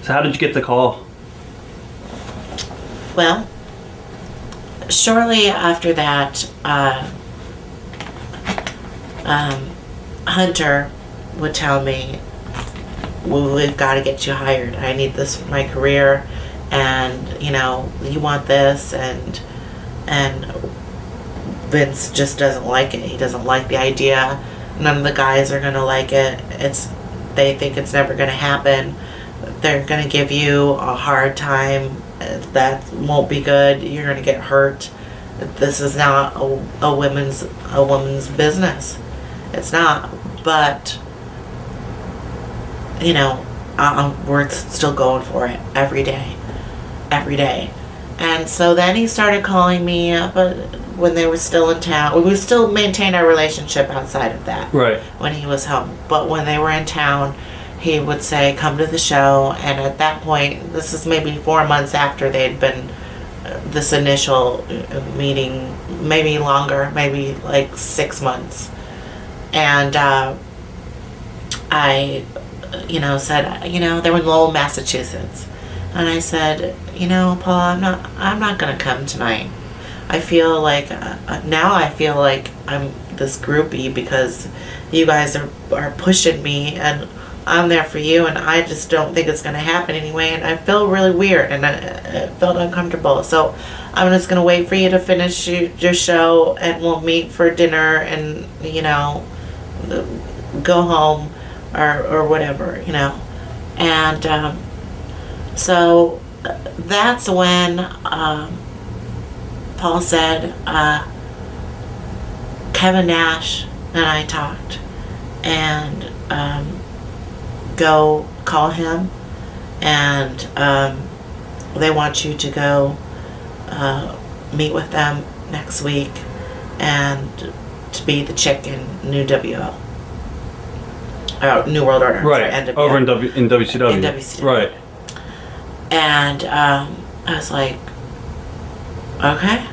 So how did you get the call? Well, shortly after that, Hunter would tell me, well, we've got to get you hired. I need this for my career, and you want this, and Vince just doesn't like it. He doesn't like the idea. None of the guys are gonna like it. They think it's never gonna happen. They're gonna give you a hard time. That won't be good. You're gonna get hurt. This is not a woman's business. It's not. But we're still going for it every day. And so then he started calling me up when they were still in town. We still maintained our relationship outside of that. Right. When he was home. But when they were in town, he would say, come to the show. And at that point, this is maybe 4 months after they'd been this initial meeting, maybe longer, maybe like 6 months. And I said, they were in Lowell, Massachusetts. And I said, Paul, I'm not going to come tonight. I feel like, now I feel like I'm this groupie because you guys are pushing me and I'm there for you, and I just don't think it's going to happen anyway, and I feel really weird and I felt uncomfortable. So I'm just going to wait for you to finish your show and we'll meet for dinner and, go home or whatever, And so that's when Paul said, Kevin Nash and I talked, and go call him, and they want you to go meet with them next week and to be the chick in New WO. New World Order. Right. Sorry, NWO. Over in WCW. In WCW. Right. And I was like, okay.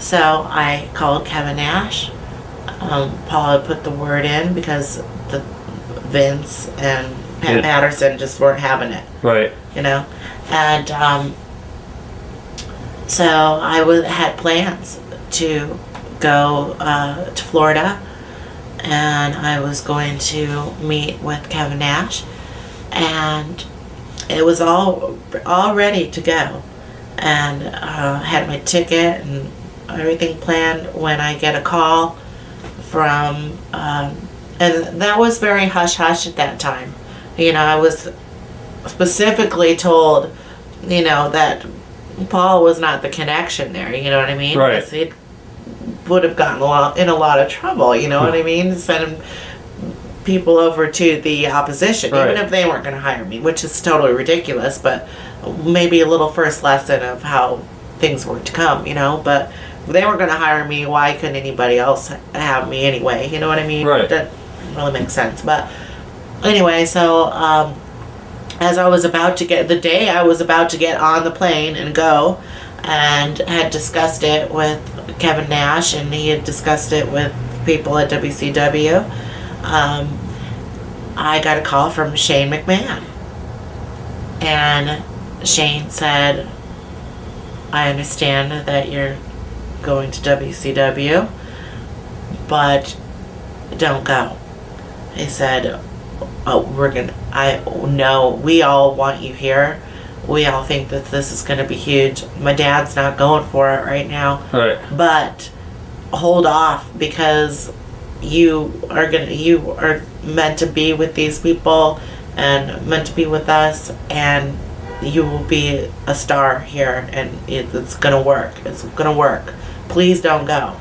So I called Kevin Nash. Paul had put the word in because the Vince and Pat Patterson just weren't having it. Right. And so I had plans to go to Florida, and I was going to meet with Kevin Nash, and it was all ready to go, and had my ticket and everything planned when I get a call from, and that was very hush-hush at that time. I was specifically told, that Paul was not the connection there, you know what I mean? Right. Because he would have gotten in a lot of trouble, you know what I mean? Sending people over to the opposition, right. Even if they weren't going to hire me, which is totally ridiculous, but maybe a little first lesson of how things were to come, but if they weren't going to hire me, why couldn't anybody else have me anyway, you know what I mean? Right. That really makes sense. But anyway, so as I was about to get on the plane and go, and had discussed it with Kevin Nash, and he had discussed it with people at WCW, I got a call from Shane McMahon. And Shane said, I understand that you're going to WCW, but don't go. He said, we all want you here. We all think that this is going to be huge. My dad's not going for it right now. Right. But hold off, because you are meant to be with these people and meant to be with us, and you will be a star here, and it's going to work. It's going to work. Please don't go.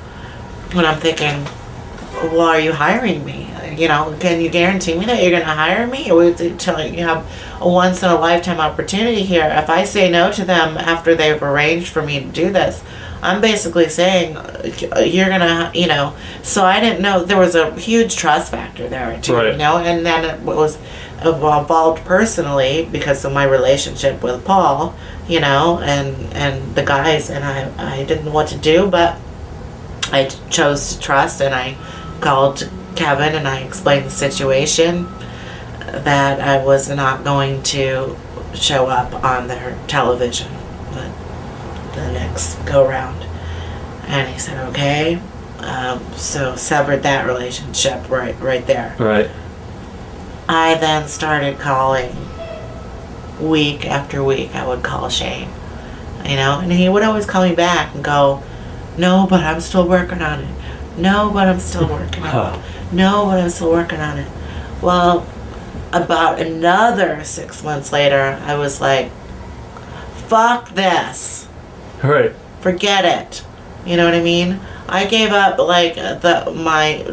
And I'm thinking, well, are you hiring me? Can you guarantee me that you're going to hire me? Or you have a once-in-a-lifetime opportunity here. If I say no to them after they've arranged for me to do this, I'm basically saying you're going to, So I didn't know. There was a huge trust factor there, too, right. And then it was involved personally because of my relationship with Paul, and the guys, and I didn't know what to do, but I chose to trust, and I called Kevin and I explained the situation, that I was not going to show up on their television the next go round. And he said, okay. So severed that relationship right there. Right. I then started calling week after week. I would call Shane, and he would always call me back and go, no, but I'm still working on it. No, but I'm still working on it. No, but I'm still working on it. Well, about another 6 months later, I was like, fuck this. Right. Forget it. You know what I mean? I gave up like my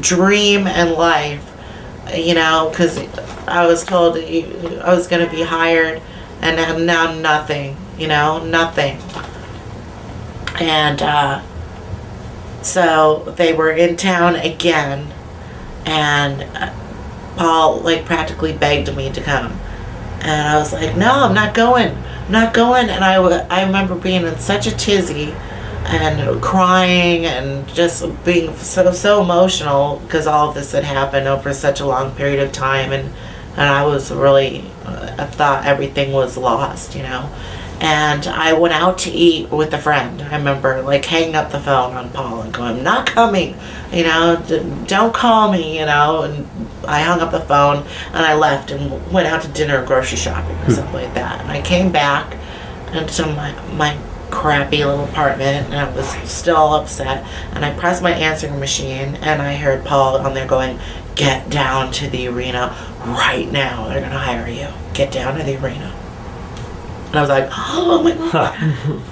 dream in life, because I was told I was going to be hired, and now nothing, nothing. And so they were in town again, and Paul practically begged me to come, and I was like, no, I'm not going. And I remember being in such a tizzy and crying and just being so emotional because all of this had happened over such a long period of time, and I was really, I thought everything was lost, And I went out to eat with a friend. I remember hanging up the phone on Paul and going, I'm not coming, don't call me, and I hung up the phone and I left and went out to dinner or grocery shopping or something like that. And I came back into my crappy little apartment, and I was still upset, and I pressed my answering machine and I heard Paul on there going, get down to the arena right now. They're going to hire you. Get down to the arena. And I was like, oh my God.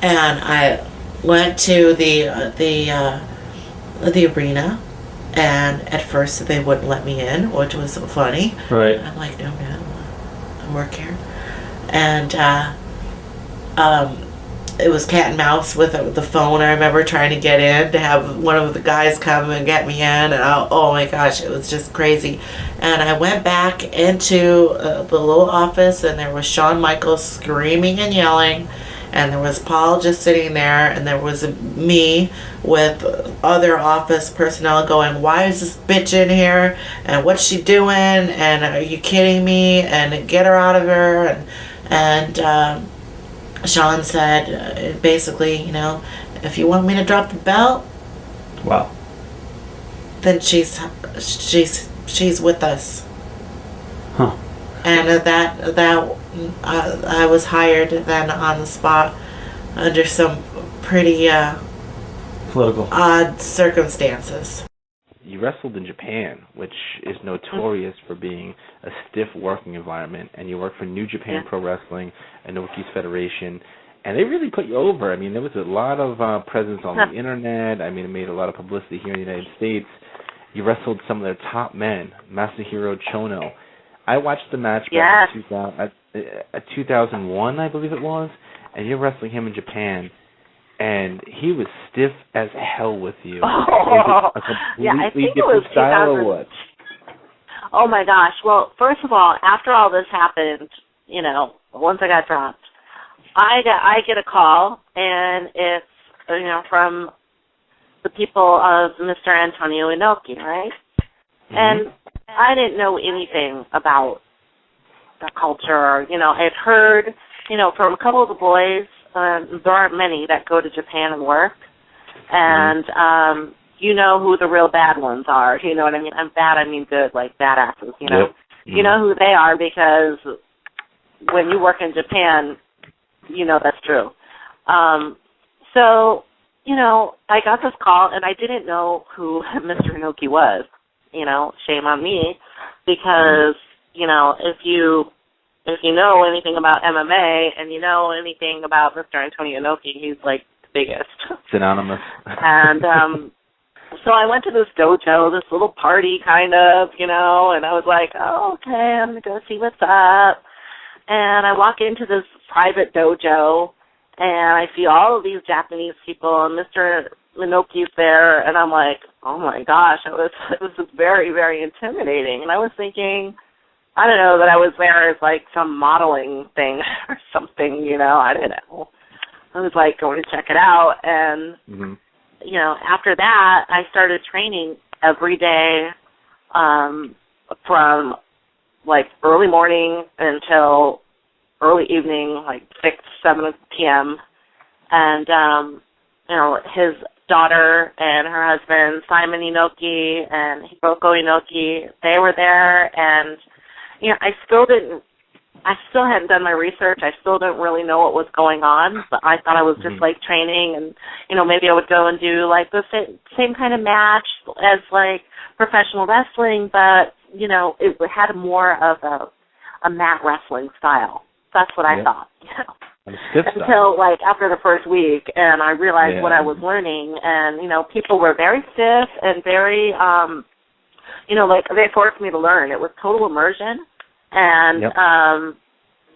And I went to the arena, and at first they wouldn't let me in, which was so funny. Right. And I'm like, no, I work here. And it was cat and mouse with the phone. I remember trying to get in to have one of the guys come and get me in, and oh my gosh, it was just crazy. And I went back into the little office, and there was Shawn Michaels screaming and yelling, and there was Paul just sitting there, and there was me with other office personnel going, why is this bitch in here, and what's she doing, and are you kidding me, and get her out of here. And Shawn said, basically, if you want me to drop the belt, wow, then she's with us. Huh. And that I was hired then on the spot under some pretty political odd circumstances. You wrestled in Japan, which is notorious for being a stiff working environment, and you worked for New Japan Pro Wrestling, Inoki's federation, and they really put you over. I mean, there was a lot of presence on the internet. I mean, it made a lot of publicity here in the United States. You wrestled some of their top men, Masahiro Chono. I watched the match back in 2001, I believe it was, and you're wrestling him in Japan. And he was stiff as hell with you. Oh, a completely different style or what? Oh my gosh. Well, first of all, after all this happened, once I got dropped, I get a call, and it's from the people of Mr. Antonio Inoki, right? Mm-hmm. And I didn't know anything about the culture. I had heard, from a couple of the boys. There aren't many that go to Japan and work, and you know who the real bad ones are. You know what I mean? I'm bad, I mean good, like badasses. Yep. You know who they are, because when you work in Japan, that's true. So I got this call, and I didn't know who Mr. Inoki was. Shame on me, because if you know anything about MMA and you know anything about Mr. Antonio Inoki, he's like the biggest. Synonymous. And so I went to this dojo, this little party kind of, and I was like, oh, okay, I'm going to go see what's up. And I walk into this private dojo, and I see all of these Japanese people, and Mr. Inoki's there, and I'm like, oh my gosh, it was very, very intimidating. And I was thinking, I don't know, that I was there as like some modeling thing or something, I don't know. I was like going to check it out, and after that I started training every day from like early morning until early evening, like 6, 7 p.m. And, his daughter and her husband, Simon Inoki and Hiroko Inoki, they were there. And, I still hadn't done my research. I still didn't really know what was going on, but I thought I was just, like, training. And, maybe I would go and do, like, the same kind of match as, like, professional wrestling, but, it had more of a mat wrestling style. That's what I thought, Until, like, after the first week, and I realized what I was learning, and, people were very stiff and very, like, they forced me to learn. It was total immersion, and, it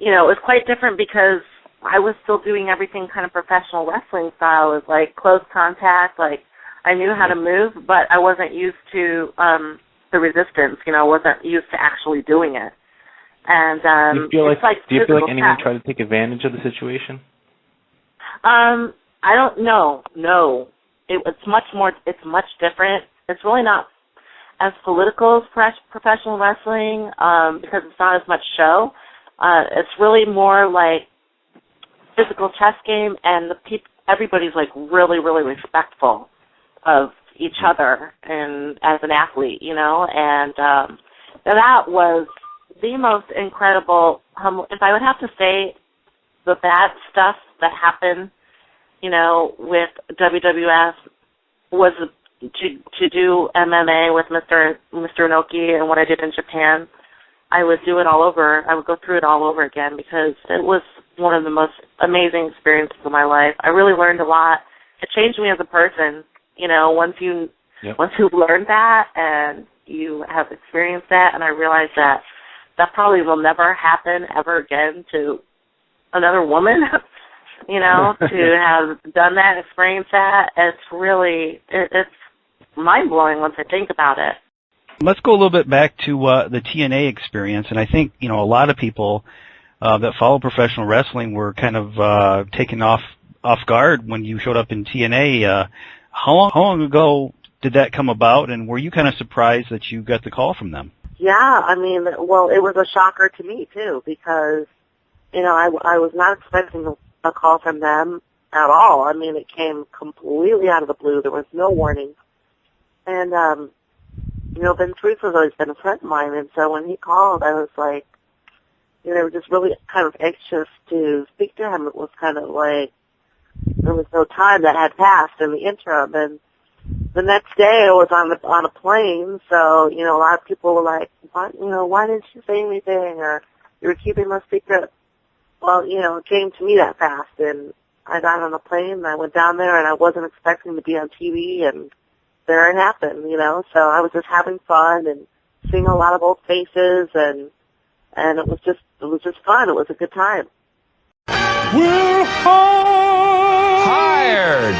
was quite different because I was still doing everything kind of professional wrestling style. It was, like, close contact, like, I knew how to move, but I wasn't used to the resistance, wasn't used to actually doing it. And do you feel like anyone test. tried to take advantage of the situation? I don't know. No, it's much different. It's really not as political as professional wrestling because it's not as much show. It's really more like physical chess game, and everybody's like really, really respectful of each other and as an athlete, and that was the most incredible, if I would have to say the bad stuff that happened, with WWF was to do MMA with Mr. Inoki and what I did in Japan. I would do it all over. I would go through it all over again because it was one of the most amazing experiences of my life. I really learned a lot. It changed me as a person. Once you learn that and you have experienced that, and I realized that probably will never happen ever again to another woman, to have done that, experienced that. It's really, it's mind-blowing once I think about it. Let's go a little bit back to the TNA experience, and I think, a lot of people that follow professional wrestling were kind of taken off guard when you showed up in TNA. How long ago did that come about, and were you kind of surprised that you got the call from them? Yeah, I mean, well, it was a shocker to me, too, because, I was not expecting a call from them at all. I mean, it came completely out of the blue. There was no warning. And, Vince Ruth has always been a friend of mine, and so when he called, I was like, they were just really kind of anxious to speak to him. It was kind of like there was no time that had passed in the interim, and the next day I was on a plane, so, a lot of people were like, why didn't you say anything, or you were keeping a secret. Well, it came to me that fast, and I got on a plane, and I went down there, and I wasn't expecting to be on TV, and there it happened, so I was just having fun and seeing a lot of old faces, and it was just fun. It was a good time. We're hired.